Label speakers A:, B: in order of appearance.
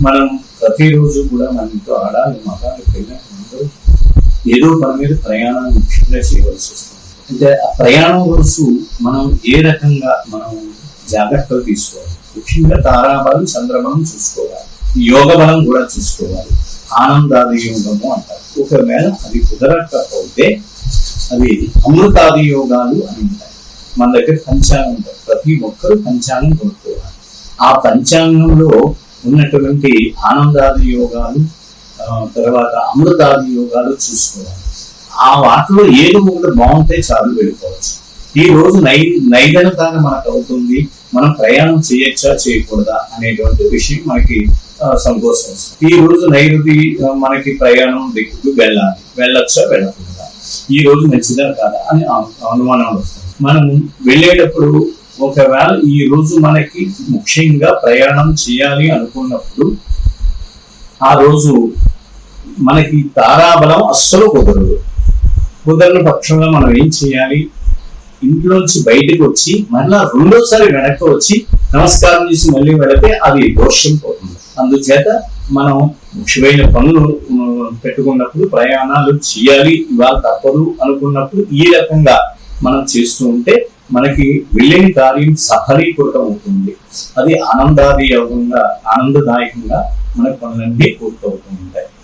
A: మనం ప్రతిరోజు కూడా మన ఇంట్లో ఆడాలి మగాలి పిల్లలు ఏదో పని మీద ప్రయాణాన్ని ముఖ్యంగా చేయవలసి వస్తుంది. అంటే ఆ ప్రయాణం రోజు మనం ఏ రకంగా మనం జాగ్రత్తలు తీసుకోవాలి. ముఖ్యంగా తారాబలం చంద్రబలం చూసుకోవాలి, యోగ బలం కూడా చూసుకోవాలి. ఆనందాది యోగము అంటారు. ఒకవేళ అది కుదరకపోతే అది అమృతాది యోగాలు అని ఉంటాయి. మన దగ్గర పంచాంగం ఉంటాయి. ప్రతి ఒక్కరూ పంచాంగం కొనుక్కోవాలి. ఆ పంచాంగంలో ఉన్నటువంటి ఆనందాది యోగాలు తర్వాత అమృతాది యోగాలు చూసుకోవాలి. ఆ వాటిలో ఏదో ఒకటి బాగుంటే చాలు వెళ్ళిపోవచ్చు. ఈ రోజు నైదనతాగా మనకు అవుతుంది, మనం ప్రయాణం చేయొచ్చా చేయకూడదా అనేటువంటి విషయం మనకి సంకోచం వస్తుంది. ఈ రోజు నైరుతి మనకి ప్రయాణం దిక్కు వెళ్ళొచ్చా వెళ్ళకూడదా, ఈ రోజు మంచిదా కాదా అని అనుమానాలు వస్తాయి. మనం వెళ్ళేటప్పుడు ఒకవేళ ఈ రోజు మనకి ముఖ్యంగా ప్రయాణం చేయాలి అనుకున్నప్పుడు ఆ రోజు మనకి తారాబలం అస్సలు కుదరని పక్షంలో మనం ఏం చేయాలి, ఇంట్లోంచి బయటకు వచ్చి మళ్ళా రెండోసారి వెనక్కి వచ్చి నమస్కారం చేసి మళ్ళీ వెళితే అది దోషం పోతుంది. అందుచేత మనం ముఖ్యమైన పనులు పెట్టుకున్నప్పుడు ప్రయాణాలు చేయాలి, ఇవాళ తప్పదు అనుకున్నప్పుడు ఈ రకంగా మనం చేస్తూ ఉంటే మనకి వెళ్ళని కార్యం సఫలీకృతం అవుతుంది. అది ఆనందదాయకంగా మన పనులన్నీ పూర్తవుతూ ఉంటాయి.